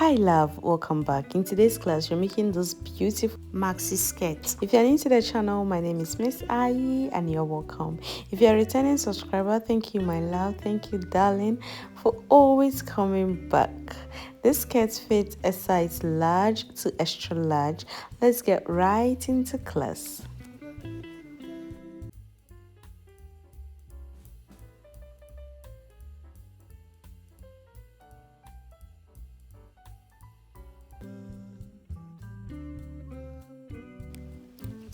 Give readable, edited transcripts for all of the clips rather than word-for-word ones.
Hi love, welcome back. In today's class we're making this beautiful maxi skirt. If you're new to the channel, my name is Miss Ayi and you're welcome. If you're a returning subscriber, thank you my love, thank you darling for always coming back. This skirt fits a size large to extra large. Let's get right into class.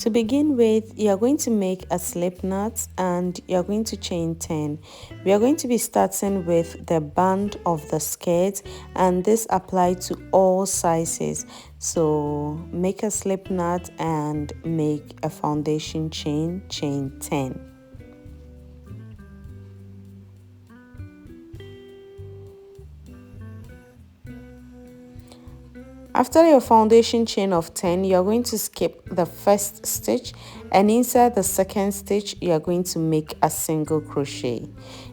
To begin with, you're going to make a slip knot and you're going to chain 10. We are going to be starting with the band of the skirt, and this applies to all sizes. So make a slip knot and make a foundation chain 10. After your foundation chain of 10, you're going to skip the first stitch, and inside the second stitch you're going to make a single crochet.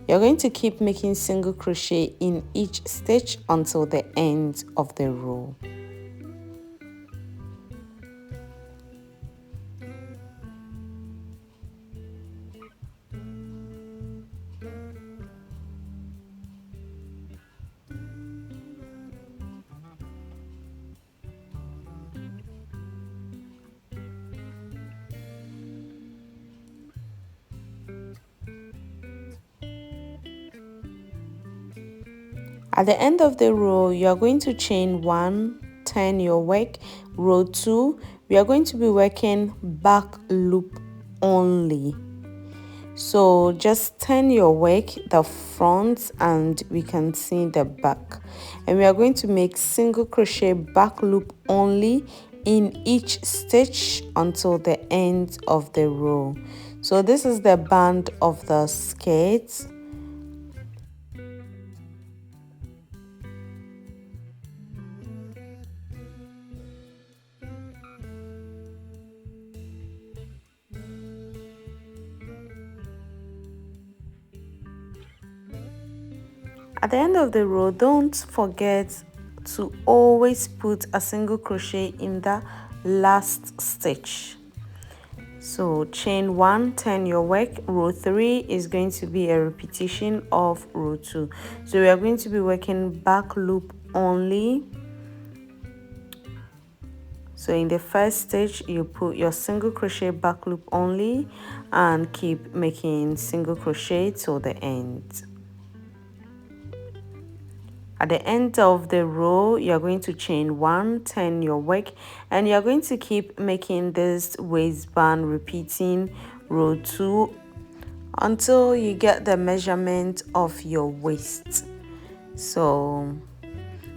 You're going to keep making single crochet in each stitch until the end of the row. At the end of the row, you are going to chain 1, turn your work. Row 2, we are going to be working back loop only. So just turn your work, the front, and we can see the back. And we are going to make single crochet back loop only in each stitch until the end of the row. So this is the band of the skirt. At the end of the row, don't forget to always put a single crochet in the last stitch. So chain 1, turn your work. Row 3 is going to be a repetition of row 2. So we are going to be working back loop only. So in the first stitch, you put your single crochet back loop only and keep making single crochet till the end. At the end of the row, you're going to chain 1, turn your work, and you're going to keep making this waistband, repeating row 2 until you get the measurement of your waist. So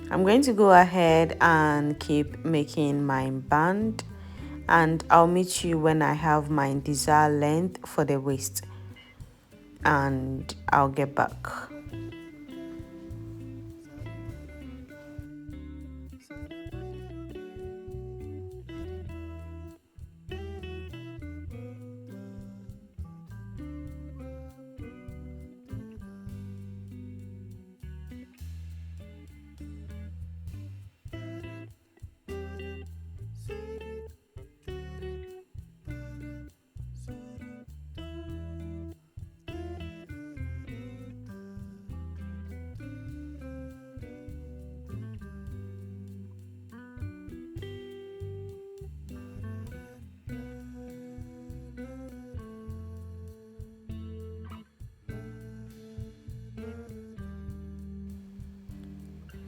I'm going to go ahead and keep making my band, and I'll meet you when I have my desired length for the waist, and I'll get back.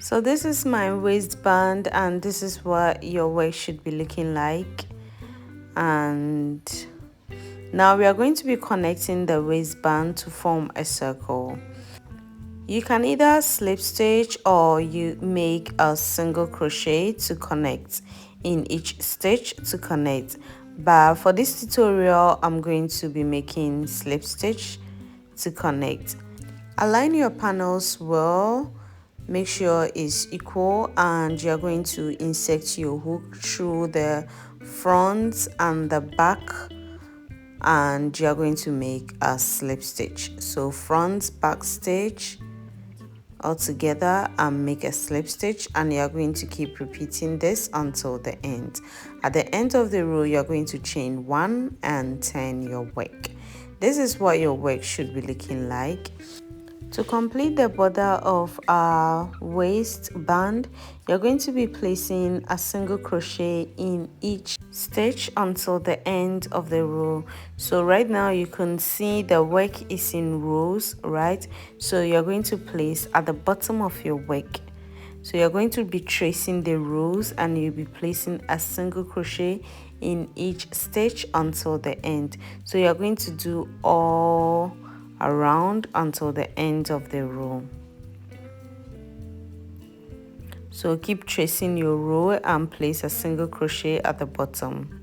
So this is my waistband, and this is what your waist should be looking like. And now we are going to be connecting the waistband to form a circle. You can either slip stitch or you make a single crochet to connect in each stitch to connect. But for this tutorial, I'm going to be making slip stitch to connect. Align your panels well. Make sure it's equal, and you're going to insert your hook through the front and the back, and you're going to make a slip stitch. So front, back stitch, all together and make a slip stitch, and you're going to keep repeating this until the end. At the end of the row, you're going to chain 1 and turn your work. This is what your work should be looking like. To complete the border of our waistband, you're going to be placing a single crochet in each stitch until the end of the row. So right now you can see the work is in rows, right? So you're going to place at the bottom of your work. So you're going to be tracing the rows and you'll be placing a single crochet in each stitch until the end. So you're going to do all around until the end of the row. So keep tracing your row and place a single crochet at the bottom.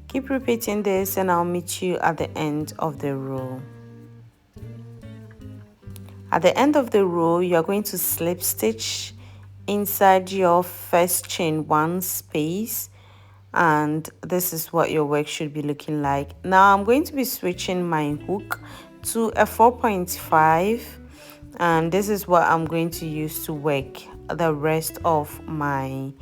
Keep repeating this and I'll meet you at the end of the row. At the end of the row, you're going to slip stitch inside your first chain 1 space, and this is what your work should be looking like. Now I'm going to be switching my hook to a 4.5, and this is what I'm going to use to work the rest of my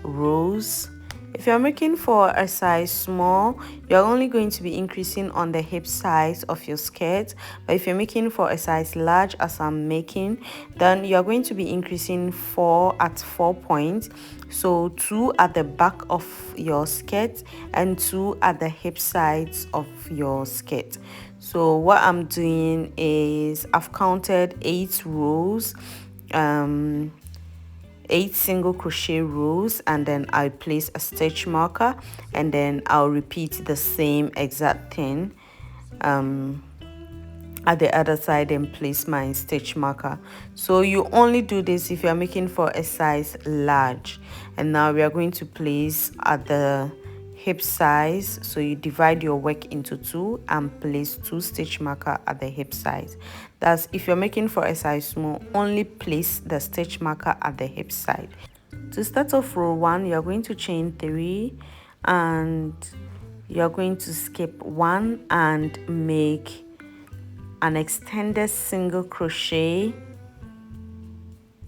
rows. If you're making for a size small, you're only going to be increasing on the hip size of your skirt. But if you're making for a size large, as I'm making, then you're going to be increasing 4 at 4 points. So 2 at the back of your skirt and 2 at the hip sides of your skirt. So what I'm doing is I've counted 8 rows, 8 single crochet rows, and then I place a stitch marker, and then I'll repeat the same exact thing at the other side and place my stitch marker. So you only do this if you're making for a size large. And now we are going to place at the hip size, so you divide your work into 2 and place 2 stitch marker at the hip size. That's if you're making for a size small, only place the stitch marker at the hip side. To start off row 1, you're going to chain 3 and you're going to skip 1 and make an extended single crochet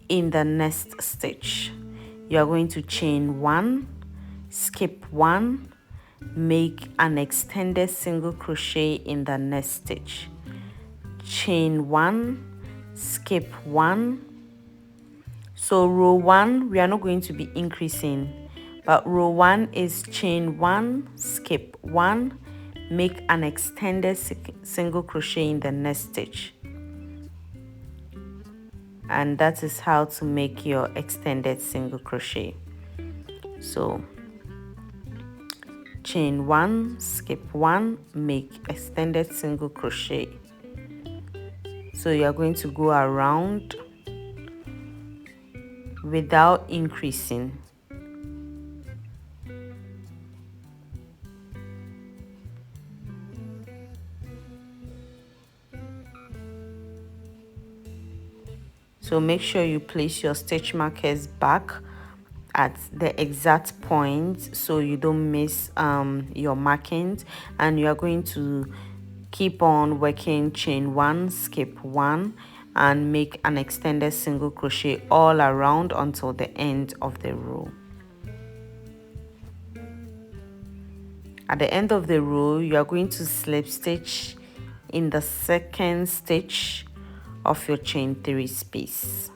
in the next stitch. You're going to chain 1, skip 1, make an extended single crochet in the next stitch, chain 1, skip 1. So row 1 we are not going to be increasing, but row 1 is chain 1, skip 1, make an extended single crochet in the next stitch. And that is how to make your extended single crochet. So chain 1, skip 1, make extended single crochet. So you are going to go around without increasing. So make sure you place your stitch markers back at the exact point so you don't miss your markings, and you are going to keep on working chain 1, skip 1, and make an extended single crochet all around until the end of the row. At the end of the row, you are going to slip stitch in the second stitch of your chain 3 space,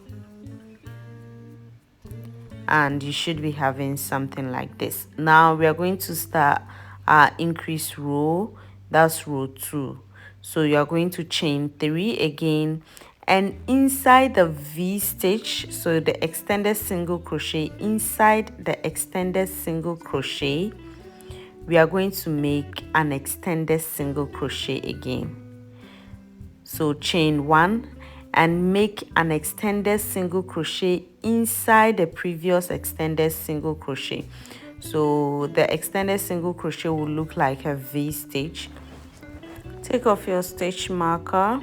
and you should be having something like this. Now we are going to start our increase row, that's row 2. So you are going to chain 3 again, and inside the V stitch, so the extended single crochet, inside the extended single crochet, we are going to make an extended single crochet again. So chain 1 and make an extended single crochet inside the previous extended single crochet. So the extended single crochet will look like a V stitch. Take off your stitch marker,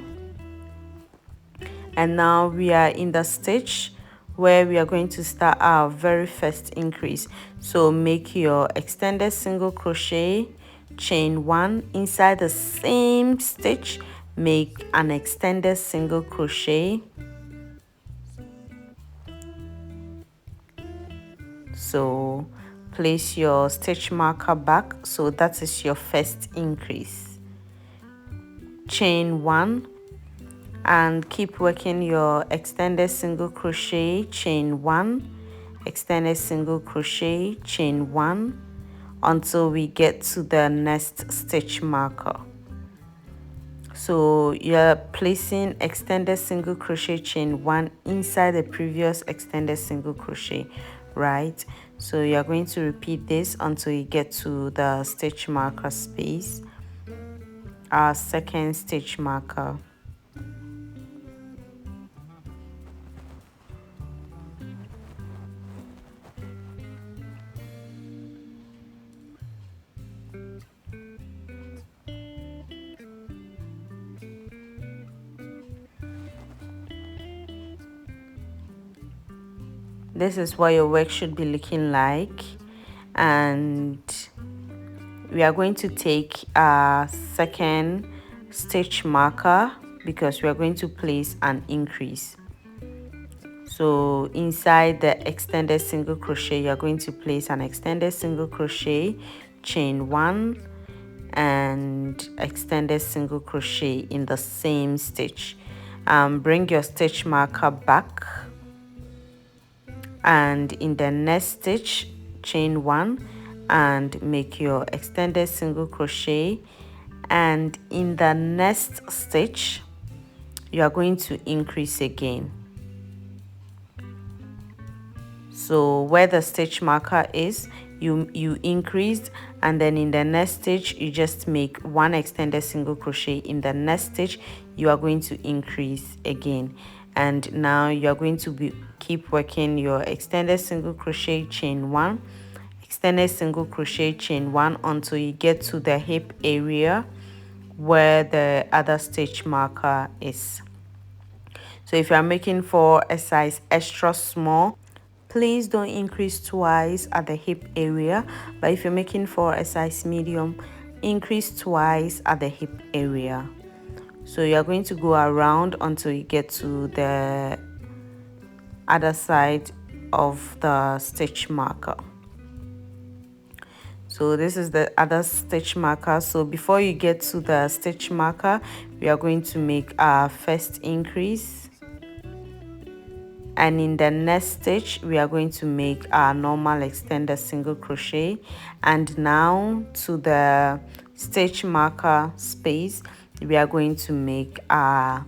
and now we are in the stitch where we are going to start our very first increase. So make your extended single crochet, chain 1. Inside the same stitch, make an extended single crochet. So place your stitch marker back, so that is your first increase. Chain 1 and keep working your extended single crochet, chain 1, extended single crochet, chain 1 until we get to the next stitch marker. So you're placing extended single crochet, chain 1 inside the previous extended single crochet, right? So you're going to repeat this until you get to the stitch marker space, our second stitch marker. This is what your work should be looking like, and we are going to take a second stitch marker because we are going to place an increase. So inside the extended single crochet, you are going to place an extended single crochet, chain 1 and extended single crochet in the same stitch. Bring your stitch marker back, and in the next stitch, chain 1 and make your extended single crochet, and in the next stitch you are going to increase again. So where the stitch marker is, you increased, and then in the next stitch you just make one extended single crochet. In the next stitch you are going to increase again, and now you are going to keep working your extended single crochet, chain 1, extended single crochet, chain 1 until you get to the hip area where the other stitch marker is. So if you are making for a size extra small, please don't increase twice at the hip area, but if you're making for a size medium, increase twice at the hip area. So you're going to go around until you get to the other side of the stitch marker. So this is the other stitch marker. So before you get to the stitch marker, we are going to make our first increase, and in the next stitch we are going to make our normal extended single crochet, and now to the stitch marker space we are going to make our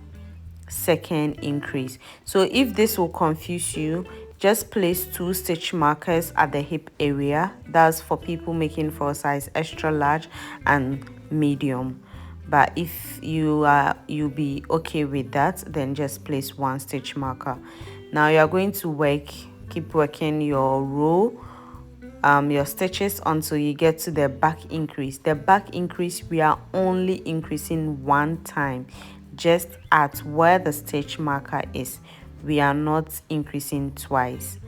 second increase. So if this will confuse you, just place 2 stitch markers at the hip area. That's for people making for size extra large and medium, but if you'll be okay with that, then just place 1 stitch marker. Now you are going to keep working your row, your stitches until you get to the back increase. The back increase, we are only increasing 1 time, just at where the stitch marker is. We are not increasing twice.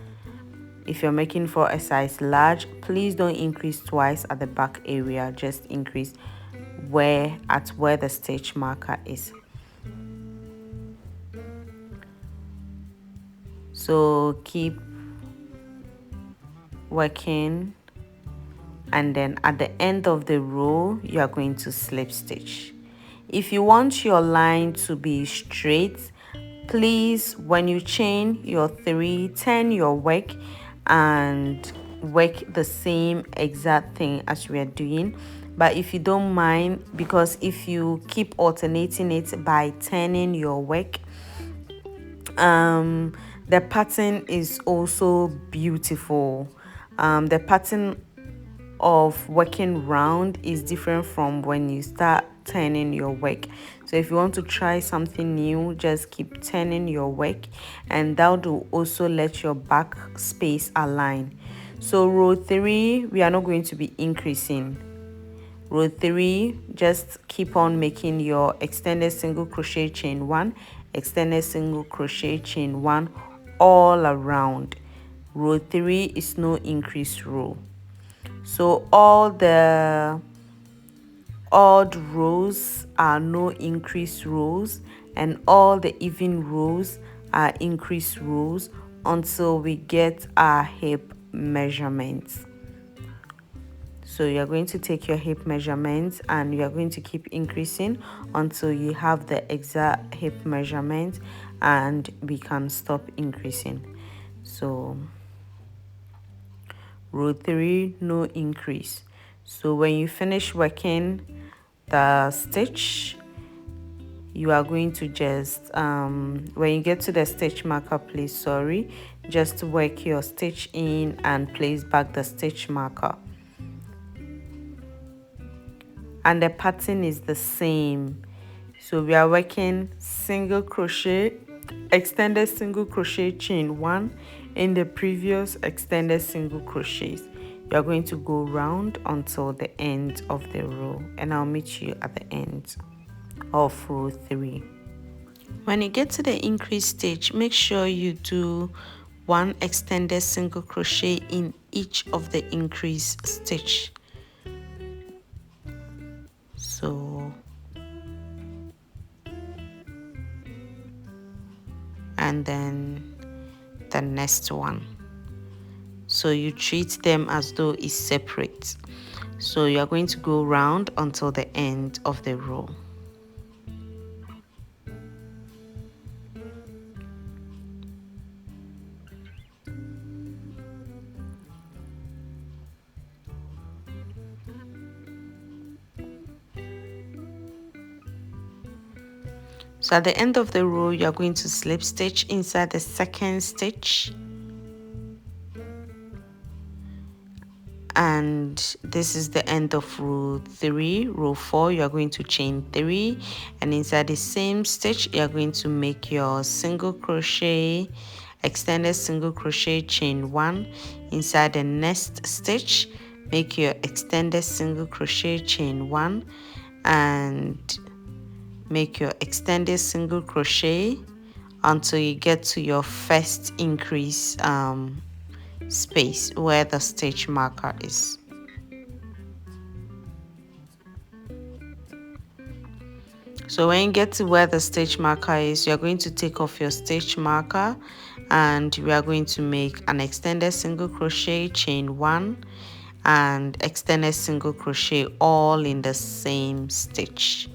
If you're making for a size large, please don't increase twice at the back area, just increase where the stitch marker is. So keep working, and then at the end of the row you are going to slip stitch. If you want your line to be straight, please, when you chain your 3, turn your work and work the same exact thing as we are doing. But if you don't mind, because if you keep alternating it by turning your work, the pattern is also beautiful. The pattern of working round is different from when you start turning your work. So if you want to try something new, just keep turning your work, and that will also let your back space align. So row 3, we are not going to be increasing. Row 3, just keep on making your extended single crochet, chain 1, extended single crochet, chain 1 all around. Row 3 is no increase row. So all the odd rows are no increase rows, and all the even rows are increase rows until we get our hip measurements. So you're going to take your hip measurements and you're going to keep increasing until you have the exact hip measurement, and we can stop increasing. So row 3, no increase. So when you finish working the stitch, you are going to just when you get to the stitch marker, please, just work your stitch in and place back the stitch marker, and the pattern is the same. So we are working single crochet, extended single crochet, chain 1 in the previous extended single crochets. You are going to go round until the end of the row, and I'll meet you at the end of row 3. When you get to the increase stage, make sure you do 1 extended single crochet in each of the increase stitch. So and then the next one. So you treat them as though it's separate. So you are going to go round until the end of the row. So at the end of the row, you are going to slip stitch inside the second stitch, and this is the end of row 3. Row 4, you are going to chain 3, and inside the same stitch you are going to make your single crochet, extended single crochet, chain 1. Inside the next stitch, make your extended single crochet, chain 1, and make your extended single crochet until you get to your first increase space where the stitch marker is. So when you get to where the stitch marker is, you're going to take off your stitch marker, and we are going to make an extended single crochet, chain 1, and extended single crochet all in the same stitch.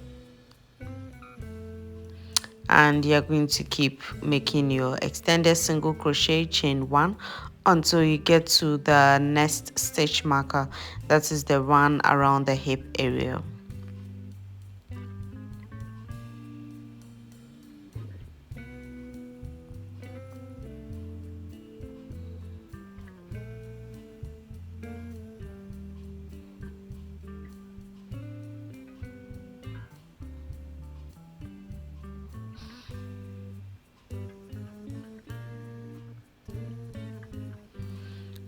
And you're going to keep making your extended single crochet, chain 1, until you get to the next stitch marker, that is the one around the hip area.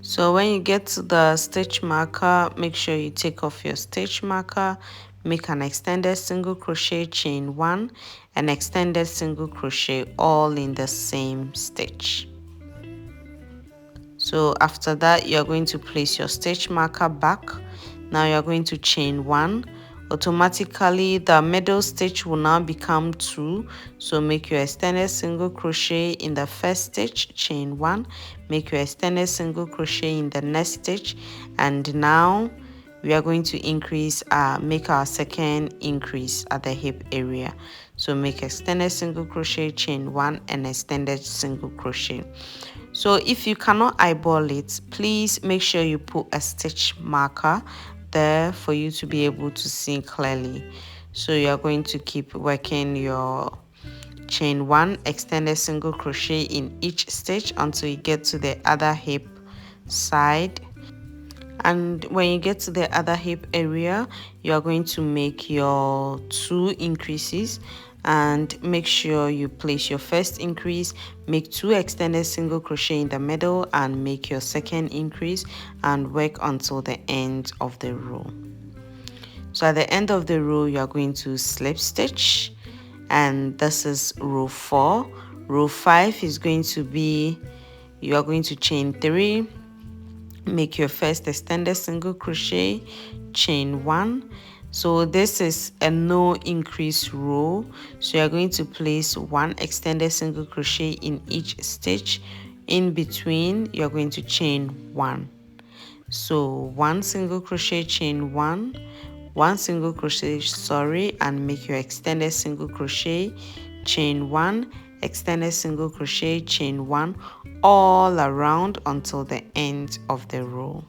So when you get to the stitch marker, make sure you take off your stitch marker, make an extended single crochet, chain 1, and extended single crochet all in the same stitch. So after that, you're going to place your stitch marker back. Now you're going to chain 1. Automatically the middle stitch will now become 2, so make your extended single crochet in the first stitch, chain 1, make your extended single crochet in the next stitch, and now we are going to increase make our second increase at the hip area. So make extended single crochet, chain 1, and extended single crochet. So if you cannot eyeball it, please make sure you put a stitch marker there for you to be able to see clearly. So you're going to keep working your chain 1, extended single crochet in each stitch until you get to the other hip side. And when you get to the other hip area, you are going to make your 2 increases, and make sure you place your first increase, make 2 extended single crochet in the middle, and make your second increase, and work until the end of the row. So at the end of the row, you are going to slip stitch, and this is row 4. Row 5 is going to be, you are going to chain 3, make your first extended single crochet, chain 1. So this is a no increase row, so you're going to place one extended single crochet in each stitch. In between, you're going to chain one. So one single crochet, chain one single crochet, and make your extended single crochet, chain one, extended single crochet, chain one, all around until the end of the row.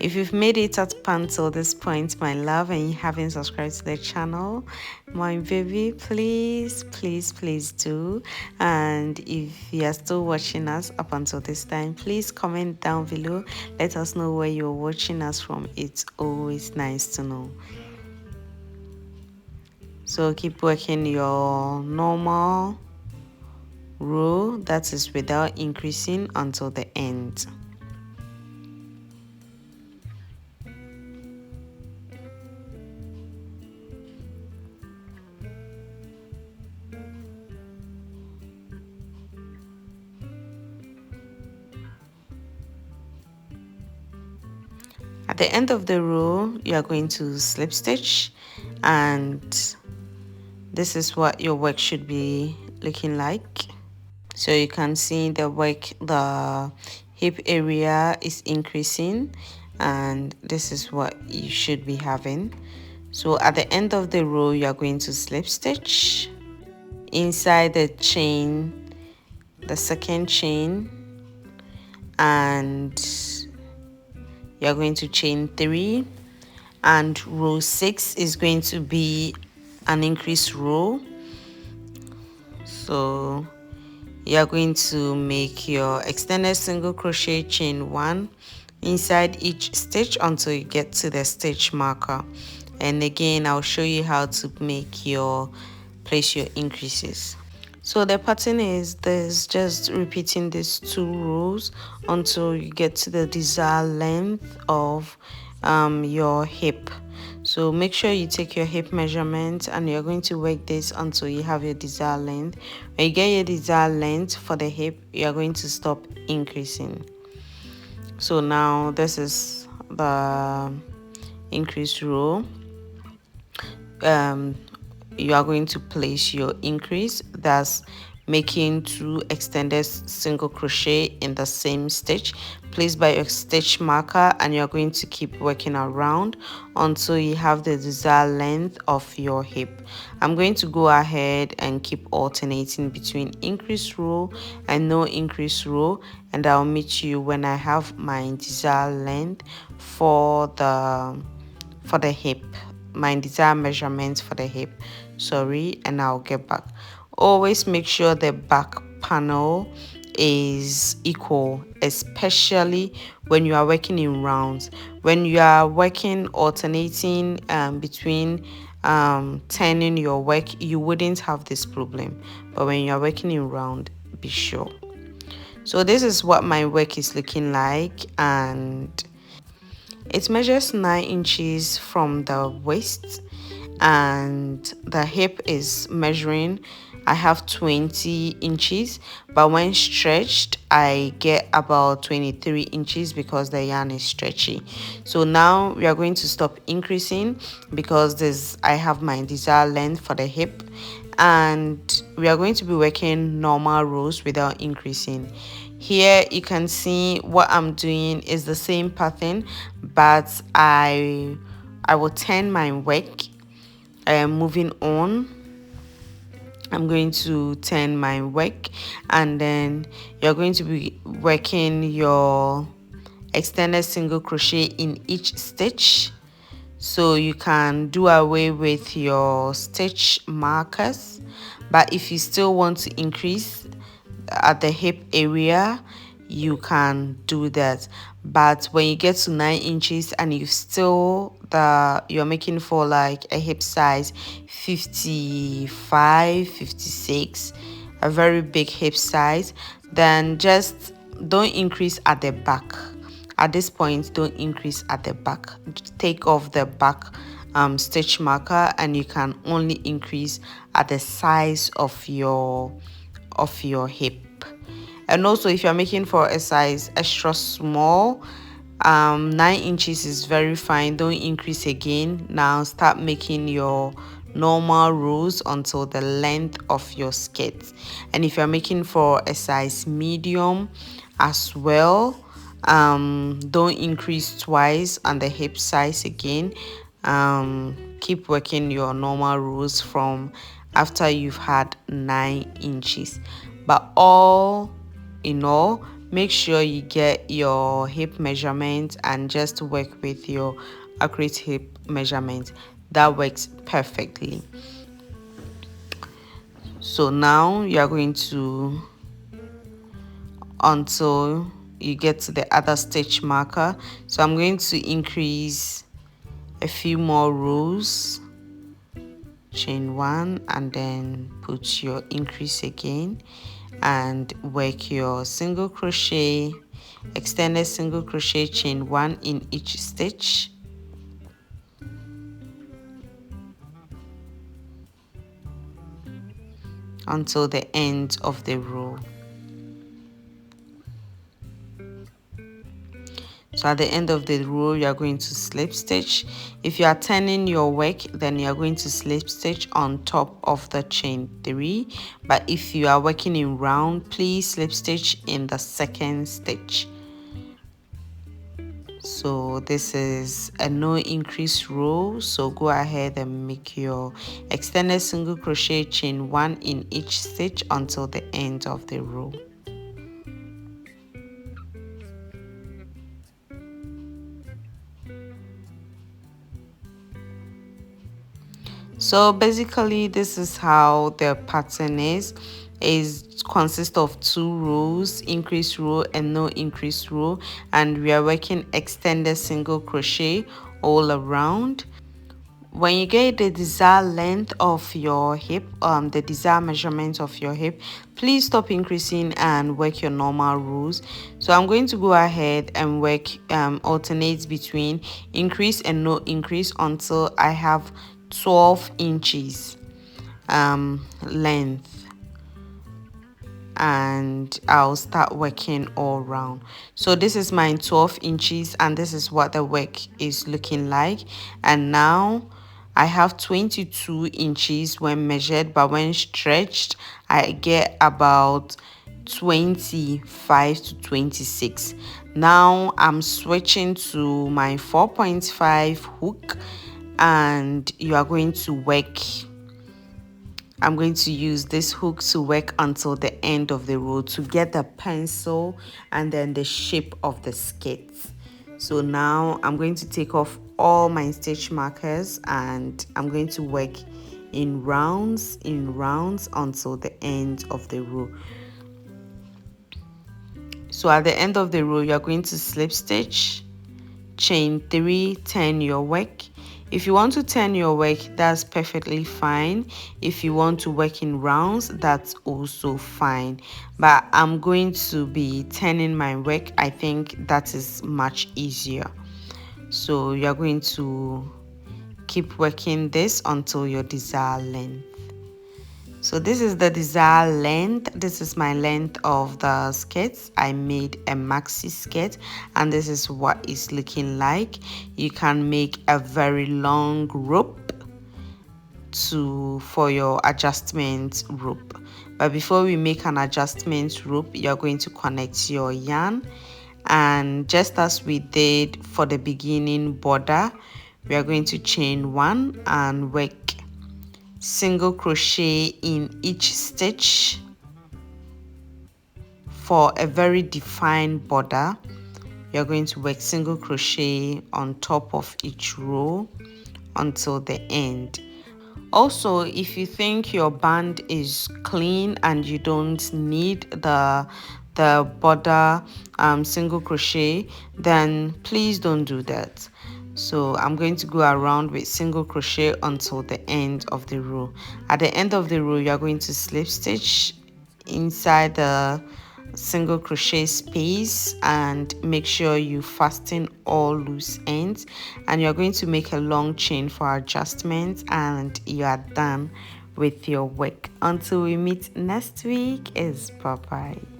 If you've made it at pant till this point, my love, and you haven't subscribed to the channel, my baby, please do. And if you are still watching us up until this time, please comment down below. Let us know where you're watching us from. It's always nice to know. So keep working your normal row, that is without increasing, until the end. At the end of the row, you are going to slip stitch, and this is what your work should be looking like. So you can see the hip area is increasing, and this is what you should be having. So at the end of the row, you are going to slip stitch inside the chain, the second chain, and you're going to chain 3, and row 6 is going to be an increase row. So you're going to make your extended single crochet, chain 1 inside each stitch until you get to the stitch marker. And again, I'll show you how to place your increases. So the pattern is this, just repeating these 2 rows until you get to the desired length of your hip. So make sure you take your hip measurement, and you're going to work this until you have your desired length. When you get your desired length for the hip, you're going to stop increasing. So now this is the increase row. You are going to place your increase, that's making 2 extended single crochet in the same stitch. Place by your stitch marker, and you're going to keep working around until you have the desired length of your hip. I'm going to go ahead and keep alternating between increase row and no increase row, and I'll meet you when I have my desired length for the hip, my desired measurement for the hip, and I'll get back. Always make sure the back panel is equal, especially when you are working in rounds. When you are working alternating between turning your work, you wouldn't have this problem, but when you are working in round, be sure. So this is what my work is looking like, and it measures 9 inches from the waist, and the hip is measuring, I have 20 inches, but when stretched I get about 23 inches because the yarn is stretchy. So now we are going to stop increasing because I have my desired length for the hip, and we are going to be working normal rows without increasing. Here you can see what I'm doing is the same pattern, but I will turn my work. Moving on, I'm going to turn my work, and then you're going to be working your extended single crochet in each stitch, so you can do away with your stitch markers. But if you still want to increase at the hip area, you can do that. But when you get to 9 inches and you're making for like a hip size 55, 56, a very big hip size, then just don't increase at the back. At this point, don't increase at the back. Take off the back stitch marker, and you can only increase at the size of your hip. And also, if you're making for a size extra small, 9 inches is very fine. Don't increase again. Now start making your normal rows until the length of your skirt. And if you're making for a size medium as well, don't increase twice on the hip size again. Keep working your normal rows from after you've had 9 inches. But all in all, make sure you get your hip measurement and just work with your accurate hip measurement. That works perfectly. So now you are going to, until you get to the other stitch marker, so I'm going to increase a few more rows, chain 1, and then put your increase again and work your single crochet, extended single crochet, chain 1 in each stitch until the end of the row. So at the end of the row, you are going to slip stitch. If you are turning your work, then you are going to slip stitch on top of the chain 3. But if you are working in round, please slip stitch in the second stitch. So this is a no increase row, so go ahead and make your extended single crochet, chain 1 in each stitch until the end of the row. So basically this is how the pattern is consists of 2 rows, increase row and no increase row, and we are working extended single crochet all around. When you get the desired length of your hip, the desired measurement of your hip, please stop increasing and work your normal rows. So I'm going to go ahead and work alternate between increase and no increase until I have 12 inches length, and I'll start working all around. So this is my 12 inches and this is what the work is looking like. And now I have 22 inches when measured, but when stretched I get about 25 to 26. Now I'm switching to my 4.5 hook, and you are going to work, I'm going to use this hook to work until the end of the row to get the pencil and then the shape of the skirt. So now I'm going to take off all my stitch markers and I'm going to work in rounds until the end of the row. So at the end of the row, you're going to slip stitch, chain 3, turn your work. If you want to turn your work, that's perfectly fine. If you want to work in rounds, that's also fine. But I'm going to be turning my work. I think that is much easier. So you're going to keep working this until your desired length. So this is the desired length. This is my length of the skirts. I made a maxi skirt and this is what it's looking like. You can make a very long rope for your adjustment rope. But before we make an adjustment rope, you're going to connect your yarn, and just as we did for the beginning border, we are going to chain 1 and work single crochet in each stitch for a very defined border. You're going to work single crochet on top of each row until the end. Also, if you think your band is clean and you don't need the border single crochet, then please don't do that. So I'm going to go around with single crochet until the end of the row. At the end of the row, you're going to slip stitch inside the single crochet space and make sure you fasten all loose ends, and you're going to make a long chain for adjustments, and you are done with your work. Until we meet next week, is bye bye.